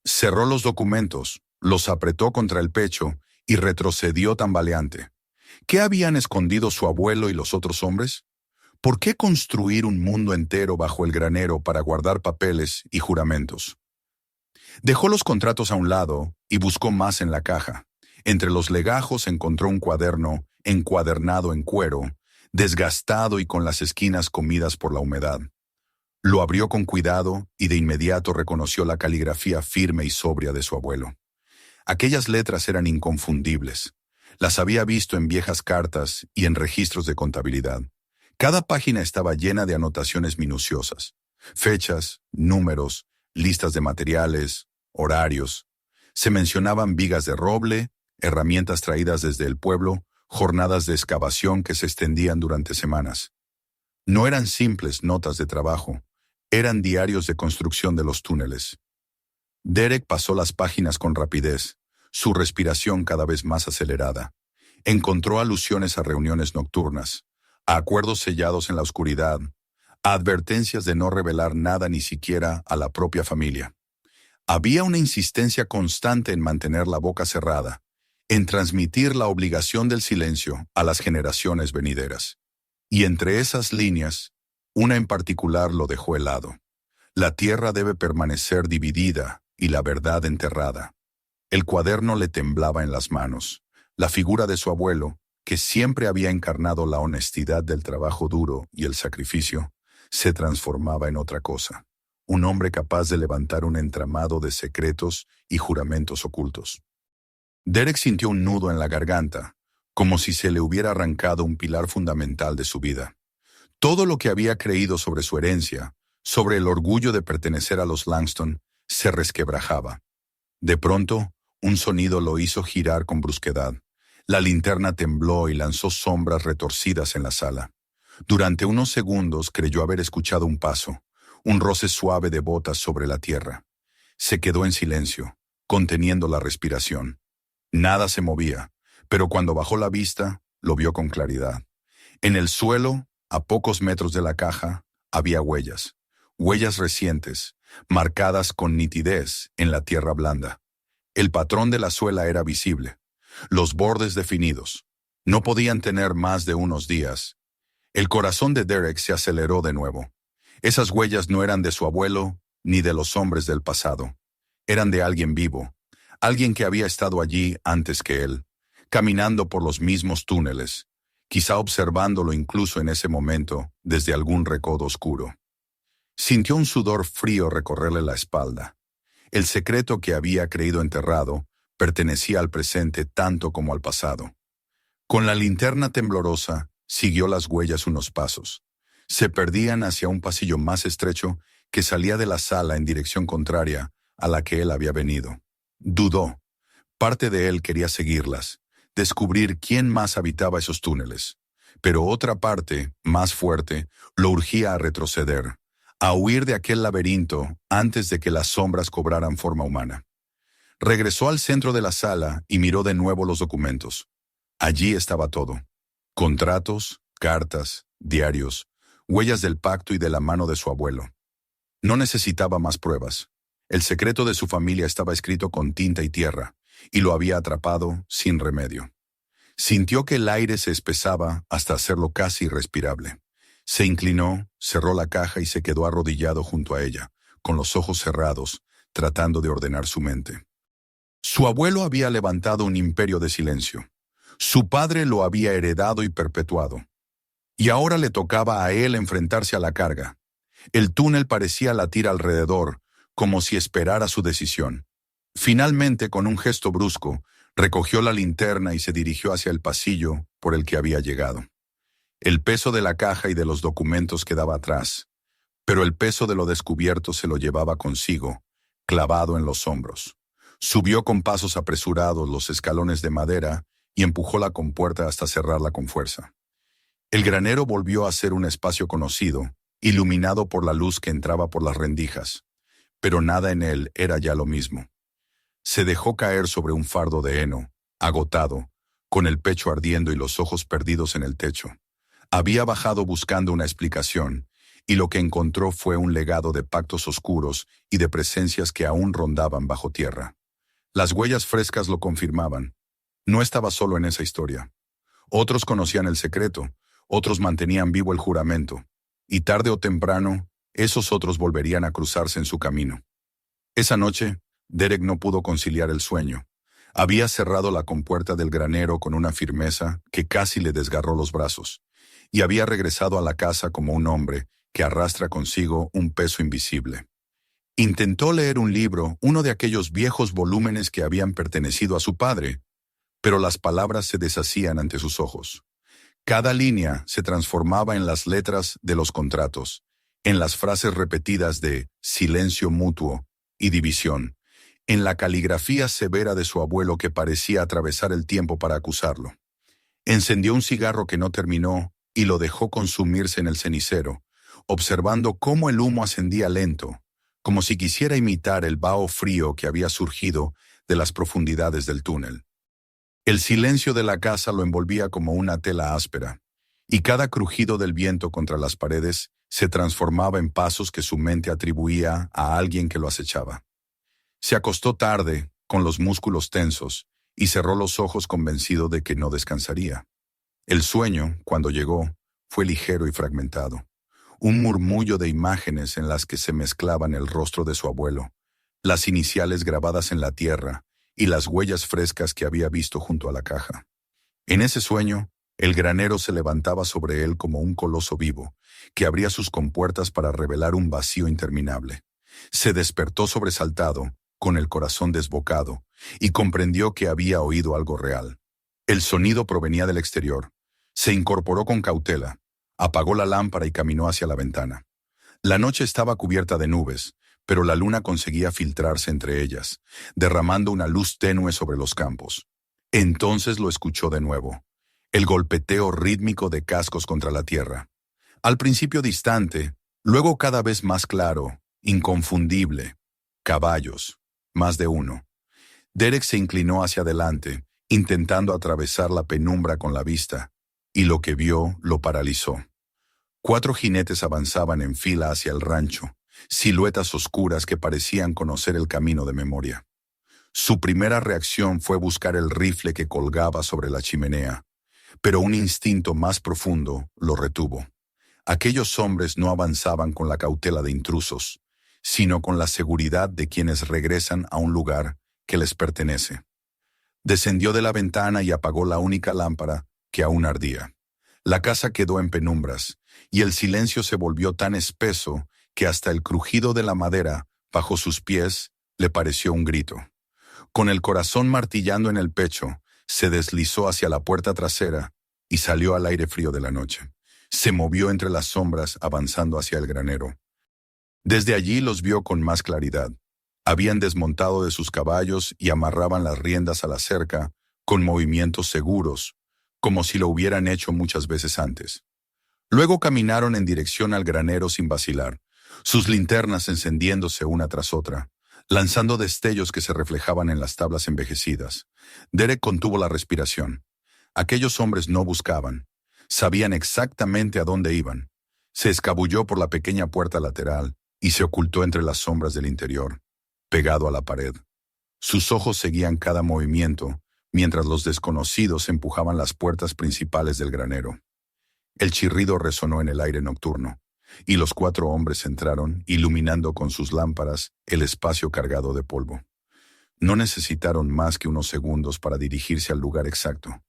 Cerró los documentos, los apretó contra el pecho y retrocedió tambaleante. ¿Qué habían escondido su abuelo y los otros hombres? ¿Por qué construir un mundo entero bajo el granero para guardar papeles y juramentos? Dejó los contratos a un lado y buscó más en la caja. Entre los legajos encontró un cuaderno encuadernado en cuero, desgastado y con las esquinas comidas por la humedad. Lo abrió con cuidado y de inmediato reconoció la caligrafía firme y sobria de su abuelo. Aquellas letras eran inconfundibles. Las había visto en viejas cartas y en registros de contabilidad. Cada página estaba llena de anotaciones minuciosas. Fechas, números, listas de materiales, horarios. Se mencionaban vigas de roble, herramientas traídas desde el pueblo, jornadas de excavación que se extendían durante semanas. No eran simples notas de trabajo, eran diarios de construcción de los túneles. Derek pasó las páginas con rapidez, su respiración cada vez más acelerada. Encontró alusiones a reuniones nocturnas, a acuerdos sellados en la oscuridad, a advertencias de no revelar nada ni siquiera a la propia familia. Había una insistencia constante en mantener la boca cerrada, en transmitir la obligación del silencio a las generaciones venideras. Y entre esas líneas, una en particular lo dejó helado. La tierra debe permanecer dividida y la verdad enterrada. El cuaderno le temblaba en las manos. La figura de su abuelo, que siempre había encarnado la honestidad del trabajo duro y el sacrificio, se transformaba en otra cosa. Un hombre capaz de levantar un entramado de secretos y juramentos ocultos. Derek sintió un nudo en la garganta, como si se le hubiera arrancado un pilar fundamental de su vida. Todo lo que había creído sobre su herencia, sobre el orgullo de pertenecer a los Langston, se resquebrajaba. De pronto, un sonido lo hizo girar con brusquedad. La linterna tembló y lanzó sombras retorcidas en la sala. Durante unos segundos creyó haber escuchado un paso, un roce suave de botas sobre la tierra. Se quedó en silencio, conteniendo la respiración. Nada se movía, pero cuando bajó la vista, lo vio con claridad. En el suelo, a pocos metros de la caja, había huellas. Huellas recientes, marcadas con nitidez en la tierra blanda. El patrón de la suela era visible, los bordes definidos. No podían tener más de unos días. El corazón de Derek se aceleró de nuevo. Esas huellas no eran de su abuelo ni de los hombres del pasado. Eran de alguien vivo, alguien que había estado allí antes que él, caminando por los mismos túneles, quizá observándolo incluso en ese momento desde algún recodo oscuro. Sintió un sudor frío recorrerle la espalda. El secreto que había creído enterrado pertenecía al presente tanto como al pasado. Con la linterna temblorosa, siguió las huellas unos pasos. Se perdían hacia un pasillo más estrecho que salía de la sala en dirección contraria a la que él había venido. Dudó. Parte de él quería seguirlas, descubrir quién más habitaba esos túneles. Pero otra parte, más fuerte, lo urgía a retroceder, a huir de aquel laberinto antes de que las sombras cobraran forma humana. Regresó al centro de la sala y miró de nuevo los documentos. Allí estaba todo. Contratos, cartas, diarios, huellas del pacto y de la mano de su abuelo. No necesitaba más pruebas. El secreto de su familia estaba escrito con tinta y tierra, y lo había atrapado sin remedio. Sintió que el aire se espesaba hasta hacerlo casi irrespirable. Se inclinó, cerró la caja y se quedó arrodillado junto a ella, con los ojos cerrados, tratando de ordenar su mente. Su abuelo había levantado un imperio de silencio. Su padre lo había heredado y perpetuado. Y ahora le tocaba a él enfrentarse a la carga. El túnel parecía latir alrededor, como si esperara su decisión. Finalmente, con un gesto brusco, recogió la linterna y se dirigió hacia el pasillo por el que había llegado. El peso de la caja y de los documentos quedaba atrás, pero el peso de lo descubierto se lo llevaba consigo, clavado en los hombros. Subió con pasos apresurados los escalones de madera y empujó la compuerta hasta cerrarla con fuerza. El granero volvió a ser un espacio conocido, iluminado por la luz que entraba por las rendijas, pero nada en él era ya lo mismo. Se dejó caer sobre un fardo de heno, agotado, con el pecho ardiendo y los ojos perdidos en el techo. Había bajado buscando una explicación, y lo que encontró fue un legado de pactos oscuros y de presencias que aún rondaban bajo tierra. Las huellas frescas lo confirmaban. No estaba solo en esa historia. Otros conocían el secreto, otros mantenían vivo el juramento, y tarde o temprano, esos otros volverían a cruzarse en su camino. Esa noche, Derek no pudo conciliar el sueño. Había cerrado la compuerta del granero con una firmeza que casi le desgarró los brazos, y había regresado a la casa como un hombre que arrastra consigo un peso invisible. Intentó leer un libro, uno de aquellos viejos volúmenes que habían pertenecido a su padre, pero las palabras se deshacían ante sus ojos. Cada línea se transformaba en las letras de los contratos, en las frases repetidas de silencio mutuo y división, en la caligrafía severa de su abuelo que parecía atravesar el tiempo para acusarlo. Encendió un cigarro que no terminó y lo dejó consumirse en el cenicero, observando cómo el humo ascendía lento, como si quisiera imitar el vaho frío que había surgido de las profundidades del túnel. El silencio de la casa lo envolvía como una tela áspera, y cada crujido del viento contra las paredes se transformaba en pasos que su mente atribuía a alguien que lo acechaba. Se acostó tarde, con los músculos tensos, y cerró los ojos convencido de que no descansaría. El sueño, cuando llegó, fue ligero y fragmentado. Un murmullo de imágenes en las que se mezclaban el rostro de su abuelo, las iniciales grabadas en la tierra y las huellas frescas que había visto junto a la caja. En ese sueño, el granero se levantaba sobre él como un coloso vivo, que abría sus compuertas para revelar un vacío interminable. Se despertó sobresaltado, con el corazón desbocado, y comprendió que había oído algo real. El sonido provenía del exterior. Se incorporó con cautela, apagó la lámpara y caminó hacia la ventana. La noche estaba cubierta de nubes, pero la luna conseguía filtrarse entre ellas, derramando una luz tenue sobre los campos. Entonces lo escuchó de nuevo, el golpeteo rítmico de cascos contra la tierra. Al principio distante, luego cada vez más claro, inconfundible. Caballos, más de uno. Derek se inclinó hacia adelante, intentando atravesar la penumbra con la vista, y lo que vio lo paralizó. 4 jinetes avanzaban en fila hacia el rancho, siluetas oscuras que parecían conocer el camino de memoria. Su primera reacción fue buscar el rifle que colgaba sobre la chimenea, pero un instinto más profundo lo retuvo. Aquellos hombres no avanzaban con la cautela de intrusos, sino con la seguridad de quienes regresan a un lugar que les pertenece. Descendió de la ventana y apagó la única lámpara que aún ardía. La casa quedó en penumbras, y el silencio se volvió tan espeso que hasta el crujido de la madera bajo sus pies le pareció un grito. Con el corazón martillando en el pecho, se deslizó hacia la puerta trasera y salió al aire frío de la noche. Se movió entre las sombras avanzando hacia el granero. Desde allí los vio con más claridad. Habían desmontado de sus caballos y amarraban las riendas a la cerca con movimientos seguros, como si lo hubieran hecho muchas veces antes. Luego caminaron en dirección al granero sin vacilar, sus linternas encendiéndose una tras otra, lanzando destellos que se reflejaban en las tablas envejecidas. Derek contuvo la respiración. Aquellos hombres no buscaban. Sabían exactamente a dónde iban. Se escabulló por la pequeña puerta lateral y se ocultó entre las sombras del interior, pegado a la pared. Sus ojos seguían cada movimiento, mientras los desconocidos empujaban las puertas principales del granero. El chirrido resonó en el aire nocturno, y los 4 hombres entraron, iluminando con sus lámparas el espacio cargado de polvo. No necesitaron más que unos segundos para dirigirse al lugar exacto.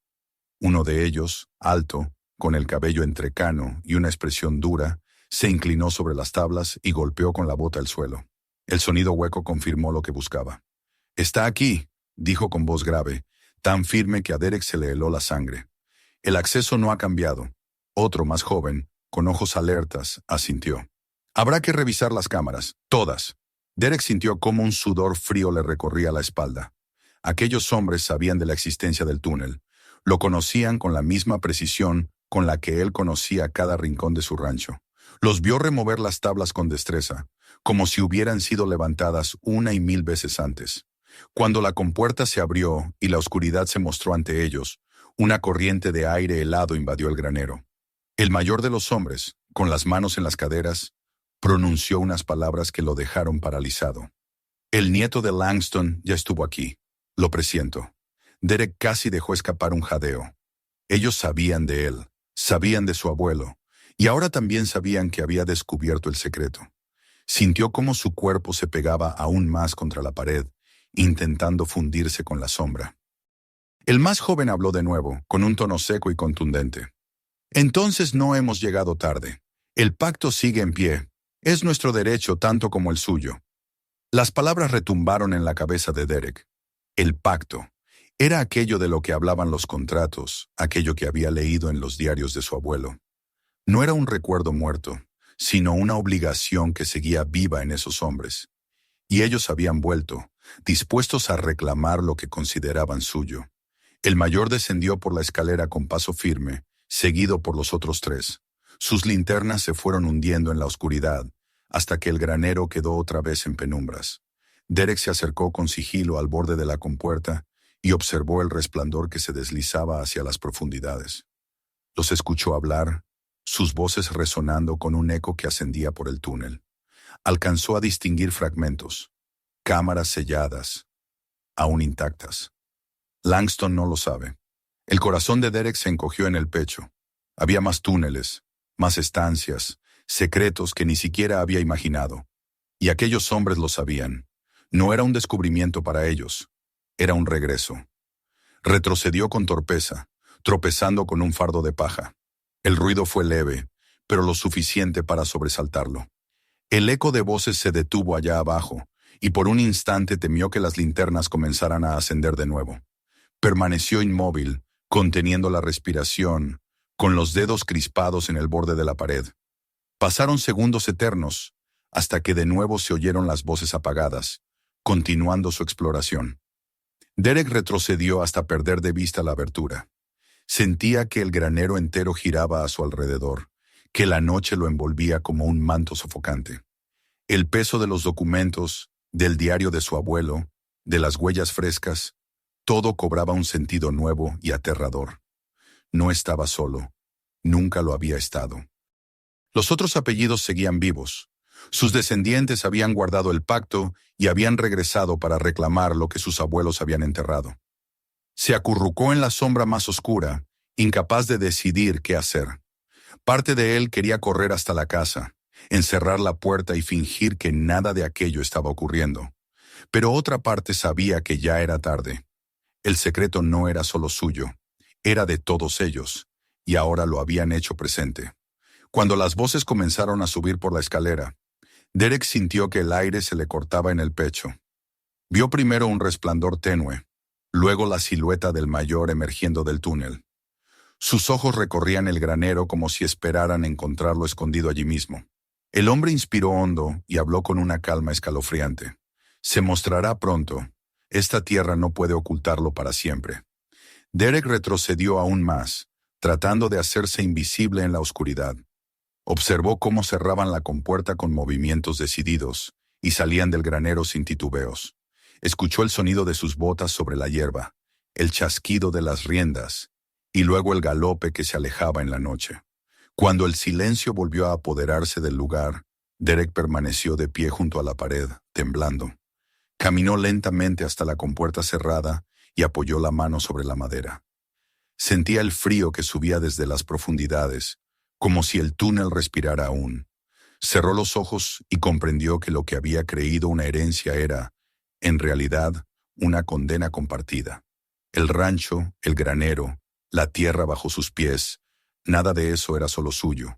Uno de ellos, alto, con el cabello entrecano y una expresión dura, se inclinó sobre las tablas y golpeó con la bota el suelo. El sonido hueco confirmó lo que buscaba. «Está aquí», dijo con voz grave, tan firme que a Derek se le heló la sangre. «El acceso no ha cambiado». Otro, más joven, con ojos alertas, asintió. «Habrá que revisar las cámaras, todas». Derek sintió cómo un sudor frío le recorría la espalda. Aquellos hombres sabían de la existencia del túnel. Lo conocían con la misma precisión con la que él conocía cada rincón de su rancho. Los vio remover las tablas con destreza, como si hubieran sido levantadas una y mil veces antes. Cuando la compuerta se abrió y la oscuridad se mostró ante ellos, una corriente de aire helado invadió el granero. El mayor de los hombres, con las manos en las caderas, pronunció unas palabras que lo dejaron paralizado. El nieto de Langston ya estuvo aquí. Lo presiento. Derek casi dejó escapar un jadeo. Ellos sabían de él, sabían de su abuelo, y ahora también sabían que había descubierto el secreto. Sintió cómo su cuerpo se pegaba aún más contra la pared, intentando fundirse con la sombra. El más joven habló de nuevo, con un tono seco y contundente. Entonces no hemos llegado tarde. El pacto sigue en pie. Es nuestro derecho tanto como el suyo. Las palabras retumbaron en la cabeza de Derek. El pacto. Era aquello de lo que hablaban los contratos, aquello que había leído en los diarios de su abuelo. No era un recuerdo muerto, sino una obligación que seguía viva en esos hombres. Y ellos habían vuelto, dispuestos a reclamar lo que consideraban suyo. El mayor descendió por la escalera con paso firme, seguido por los otros tres. Sus linternas se fueron hundiendo en la oscuridad, hasta que el granero quedó otra vez en penumbras. Derek se acercó con sigilo al borde de la compuerta y observó el resplandor que se deslizaba hacia las profundidades. Los escuchó hablar, sus voces resonando con un eco que ascendía por el túnel. Alcanzó a distinguir fragmentos, cámaras selladas, aún intactas. Langston no lo sabe. El corazón de Derek se encogió en el pecho. Había más túneles, más estancias, secretos que ni siquiera había imaginado. Y aquellos hombres lo sabían. No era un descubrimiento para ellos, era un regreso. Retrocedió con torpeza, tropezando con un fardo de paja. El ruido fue leve, pero lo suficiente para sobresaltarlo. El eco de voces se detuvo allá abajo, y por un instante temió que las linternas comenzaran a ascender de nuevo. Permaneció inmóvil, conteniendo la respiración, con los dedos crispados en el borde de la pared. Pasaron segundos eternos, hasta que de nuevo se oyeron las voces apagadas, continuando su exploración. Derek retrocedió hasta perder de vista la abertura. Sentía que el granero entero giraba a su alrededor, que la noche lo envolvía como un manto sofocante. El peso de los documentos, del diario de su abuelo, de las huellas frescas, todo cobraba un sentido nuevo y aterrador. No estaba solo, nunca lo había estado. Los otros apellidos seguían vivos. Sus descendientes habían guardado el pacto y habían regresado para reclamar lo que sus abuelos habían enterrado. Se acurrucó en la sombra más oscura, incapaz de decidir qué hacer. Parte de él quería correr hasta la casa, encerrar la puerta y fingir que nada de aquello estaba ocurriendo. Pero otra parte sabía que ya era tarde. El secreto no era solo suyo, era de todos ellos, y ahora lo habían hecho presente. Cuando las voces comenzaron a subir por la escalera, Derek sintió que el aire se le cortaba en el pecho. Vio primero un resplandor tenue, luego la silueta del mayor emergiendo del túnel. Sus ojos recorrían el granero como si esperaran encontrarlo escondido allí mismo. El hombre inspiró hondo y habló con una calma escalofriante. Se mostrará pronto. Esta tierra no puede ocultarlo para siempre. Derek retrocedió aún más, tratando de hacerse invisible en la oscuridad. Observó cómo cerraban la compuerta con movimientos decididos y salían del granero sin titubeos. Escuchó el sonido de sus botas sobre la hierba, el chasquido de las riendas y luego el galope que se alejaba en la noche. Cuando el silencio volvió a apoderarse del lugar, Derek permaneció de pie junto a la pared, temblando. Caminó lentamente hasta la compuerta cerrada y apoyó la mano sobre la madera. Sentía el frío que subía desde las profundidades, como si el túnel respirara aún. Cerró los ojos y comprendió que lo que había creído una herencia era, en realidad, una condena compartida. El rancho, el granero, la tierra bajo sus pies, nada de eso era solo suyo.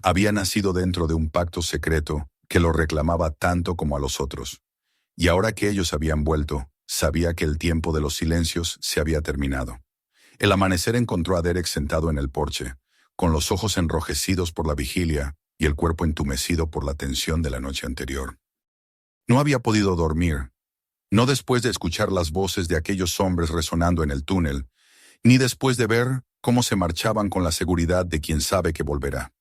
Había nacido dentro de un pacto secreto que lo reclamaba tanto como a los otros. Y ahora que ellos habían vuelto, sabía que el tiempo de los silencios se había terminado. El amanecer encontró a Derek sentado en el porche, con los ojos enrojecidos por la vigilia y el cuerpo entumecido por la tensión de la noche anterior. No había podido dormir, no después de escuchar las voces de aquellos hombres resonando en el túnel, ni después de ver cómo se marchaban con la seguridad de quien sabe que volverá.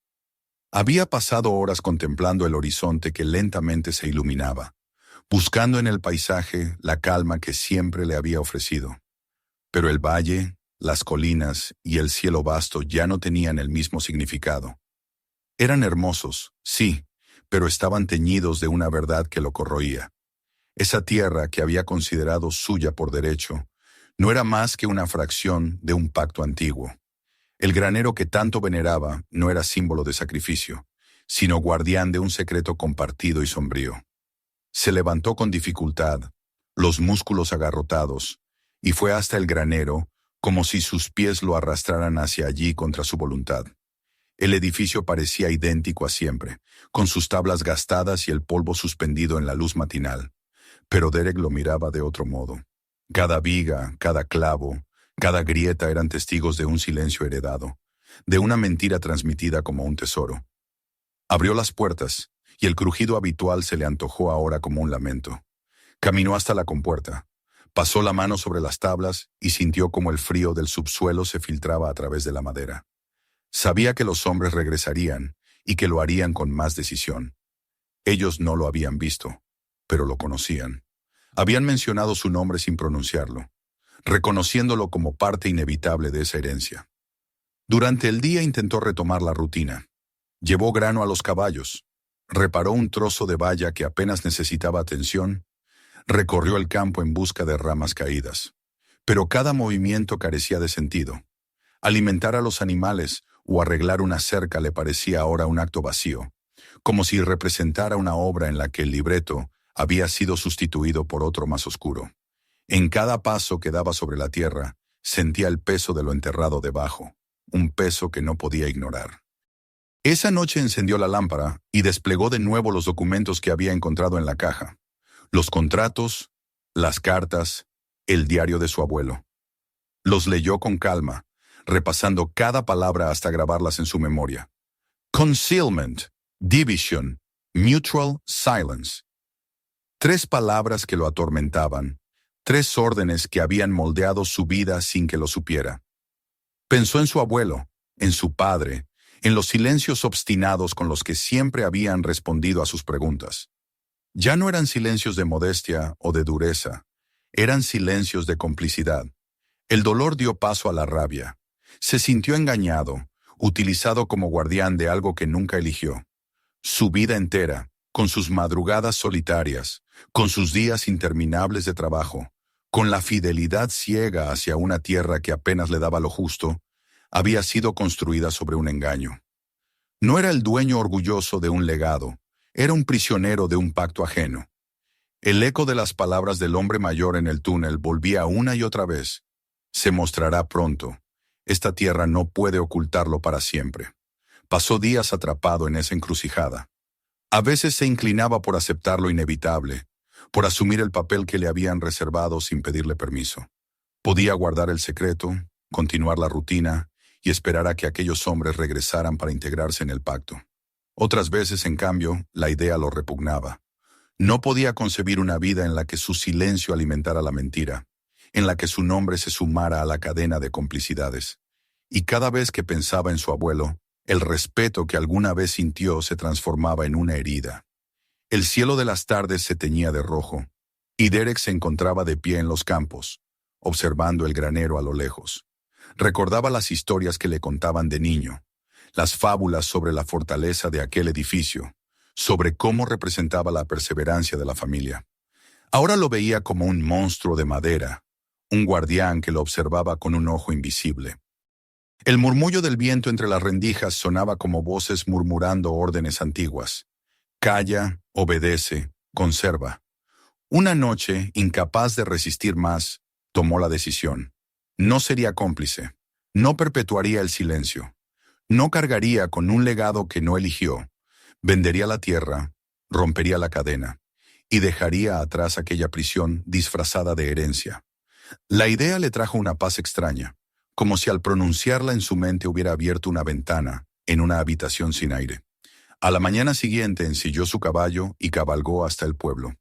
Había pasado horas contemplando el horizonte que lentamente se iluminaba, buscando en el paisaje la calma que siempre le había ofrecido. Pero el valle, las colinas y el cielo vasto ya no tenían el mismo significado. Eran hermosos, sí, pero estaban teñidos de una verdad que lo corroía. Esa tierra que había considerado suya por derecho, no era más que una fracción de un pacto antiguo. El granero que tanto veneraba no era símbolo de sacrificio, sino guardián de un secreto compartido y sombrío. Se levantó con dificultad, los músculos agarrotados, y fue hasta el granero como si sus pies lo arrastraran hacia allí contra su voluntad. El edificio parecía idéntico a siempre, con sus tablas gastadas y el polvo suspendido en la luz matinal. Pero Derek lo miraba de otro modo. Cada viga, cada clavo, cada grieta eran testigos de un silencio heredado, de una mentira transmitida como un tesoro. Abrió las puertas, y el crujido habitual se le antojó ahora como un lamento. Caminó hasta la compuerta, pasó la mano sobre las tablas y sintió como el frío del subsuelo se filtraba a través de la madera. Sabía que los hombres regresarían y que lo harían con más decisión. Ellos no lo habían visto, pero lo conocían. Habían mencionado su nombre sin pronunciarlo, reconociéndolo como parte inevitable de esa herencia. Durante el día intentó retomar la rutina. Llevó grano a los caballos, reparó un trozo de valla que apenas necesitaba atención, recorrió el campo en busca de ramas caídas. Pero cada movimiento carecía de sentido. Alimentar a los animales o arreglar una cerca le parecía ahora un acto vacío, como si representara una obra en la que el libreto había sido sustituido por otro más oscuro. En cada paso que daba sobre la tierra, sentía el peso de lo enterrado debajo, un peso que no podía ignorar. Esa noche encendió la lámpara y desplegó de nuevo los documentos que había encontrado en la caja, los contratos, las cartas, el diario de su abuelo. Los leyó con calma, repasando cada palabra hasta grabarlas en su memoria. Concealment, division, mutual silence. 3 palabras que lo atormentaban, 3 órdenes que habían moldeado su vida sin que lo supiera. Pensó en su abuelo, en su padre, en los silencios obstinados con los que siempre habían respondido a sus preguntas. Ya no eran silencios de modestia o de dureza, eran silencios de complicidad. El dolor dio paso a la rabia. Se sintió engañado, utilizado como guardián de algo que nunca eligió. Su vida entera, con sus madrugadas solitarias, con sus días interminables de trabajo, con la fidelidad ciega hacia una tierra que apenas le daba lo justo, había sido construida sobre un engaño. No era el dueño orgulloso de un legado, era un prisionero de un pacto ajeno. El eco de las palabras del hombre mayor en el túnel volvía una y otra vez. Se mostrará pronto. Esta tierra no puede ocultarlo para siempre. Pasó días atrapado en esa encrucijada. A veces se inclinaba por aceptar lo inevitable, por asumir el papel que le habían reservado sin pedirle permiso. Podía guardar el secreto, continuar la rutina y esperar a que aquellos hombres regresaran para integrarse en el pacto. Otras veces, en cambio, la idea lo repugnaba. No podía concebir una vida en la que su silencio alimentara la mentira, en la que su nombre se sumara a la cadena de complicidades. Y cada vez que pensaba en su abuelo, el respeto que alguna vez sintió se transformaba en una herida. El cielo de las tardes se teñía de rojo, y Derek se encontraba de pie en los campos, observando el granero a lo lejos. Recordaba las historias que le contaban de niño, las fábulas sobre la fortaleza de aquel edificio, sobre cómo representaba la perseverancia de la familia. Ahora lo veía como un monstruo de madera, un guardián que lo observaba con un ojo invisible. El murmullo del viento entre las rendijas sonaba como voces murmurando órdenes antiguas. Calla, obedece, conserva. Una noche, incapaz de resistir más, tomó la decisión. No sería cómplice, no perpetuaría el silencio, no cargaría con un legado que no eligió, vendería la tierra, rompería la cadena y dejaría atrás aquella prisión disfrazada de herencia. La idea le trajo una paz extraña, como si al pronunciarla en su mente hubiera abierto una ventana en una habitación sin aire. A la mañana siguiente ensilló su caballo y cabalgó hasta el pueblo.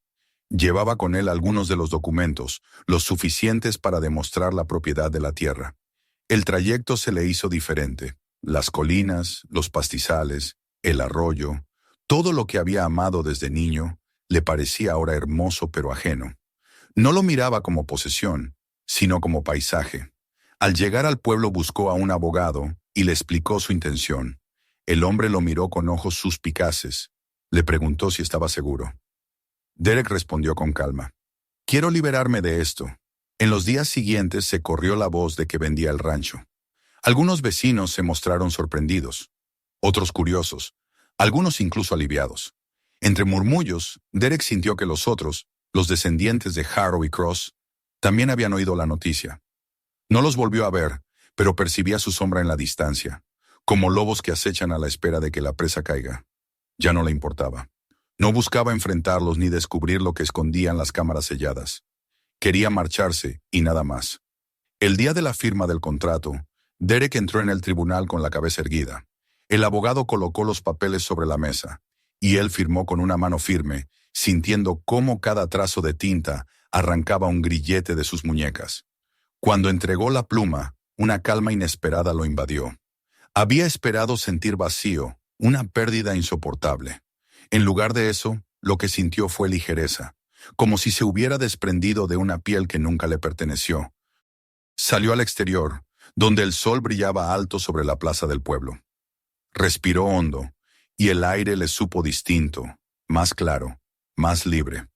Llevaba con él algunos de los documentos, los suficientes para demostrar la propiedad de la tierra. El trayecto se le hizo diferente. Las colinas, los pastizales, el arroyo, todo lo que había amado desde niño, le parecía ahora hermoso pero ajeno. No lo miraba como posesión, sino como paisaje. Al llegar al pueblo buscó a un abogado y le explicó su intención. El hombre lo miró con ojos suspicaces. Le preguntó si estaba seguro. Derek respondió con calma. Quiero liberarme de esto. En los días siguientes se corrió la voz de que vendía el rancho. Algunos vecinos se mostraron sorprendidos, otros curiosos, algunos incluso aliviados. Entre murmullos, Derek sintió que los otros, los descendientes de Harrow y Cross, también habían oído la noticia. No los volvió a ver, pero percibía su sombra en la distancia, como lobos que acechan a la espera de que la presa caiga. Ya no le importaba. No buscaba enfrentarlos ni descubrir lo que escondían las cámaras selladas. Quería marcharse y nada más. El día de la firma del contrato, Derek entró en el tribunal con la cabeza erguida. El abogado colocó los papeles sobre la mesa, y él firmó con una mano firme, sintiendo cómo cada trazo de tinta arrancaba un grillete de sus muñecas. Cuando entregó la pluma, una calma inesperada lo invadió. Había esperado sentir vacío, una pérdida insoportable. En lugar de eso, lo que sintió fue ligereza, como si se hubiera desprendido de una piel que nunca le perteneció. Salió al exterior, donde el sol brillaba alto sobre la plaza del pueblo. Respiró hondo, y el aire le supo distinto, más claro, más libre.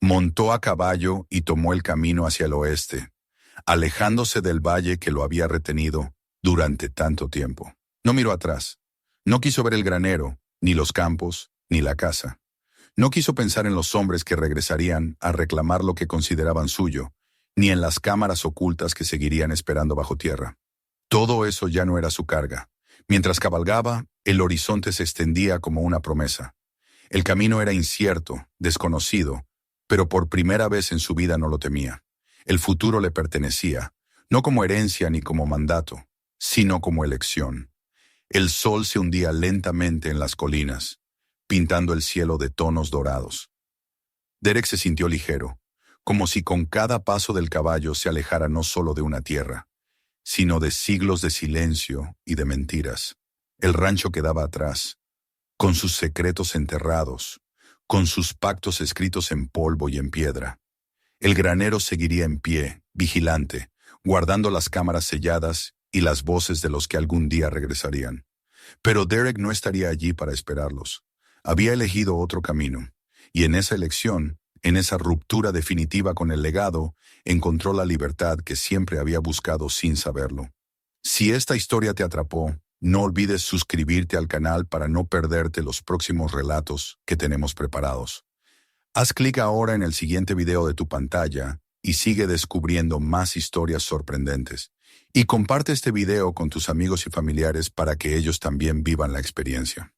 Montó a caballo y tomó el camino hacia el oeste, alejándose del valle que lo había retenido durante tanto tiempo. No miró atrás. No quiso ver el granero, ni los campos, ni la casa. No quiso pensar en los hombres que regresarían a reclamar lo que consideraban suyo, ni en las cámaras ocultas que seguirían esperando bajo tierra. Todo eso ya no era su carga. Mientras cabalgaba, el horizonte se extendía como una promesa. El camino era incierto, desconocido, pero por primera vez en su vida no lo temía. El futuro le pertenecía, no como herencia ni como mandato, sino como elección. El sol se hundía lentamente en las colinas, pintando el cielo de tonos dorados. Derek se sintió ligero, como si con cada paso del caballo se alejara no solo de una tierra, sino de siglos de silencio y de mentiras. El rancho quedaba atrás, con sus secretos enterrados, con sus pactos escritos en polvo y en piedra. El granero seguiría en pie, vigilante, guardando las cámaras selladas y las voces de los que algún día regresarían. Pero Derek no estaría allí para esperarlos. Había elegido otro camino, y en esa elección, en esa ruptura definitiva con el legado, encontró la libertad que siempre había buscado sin saberlo. Si esta historia te atrapó, no olvides suscribirte al canal para no perderte los próximos relatos que tenemos preparados. Haz clic ahora en el siguiente video de tu pantalla y sigue descubriendo más historias sorprendentes. Y comparte este video con tus amigos y familiares para que ellos también vivan la experiencia.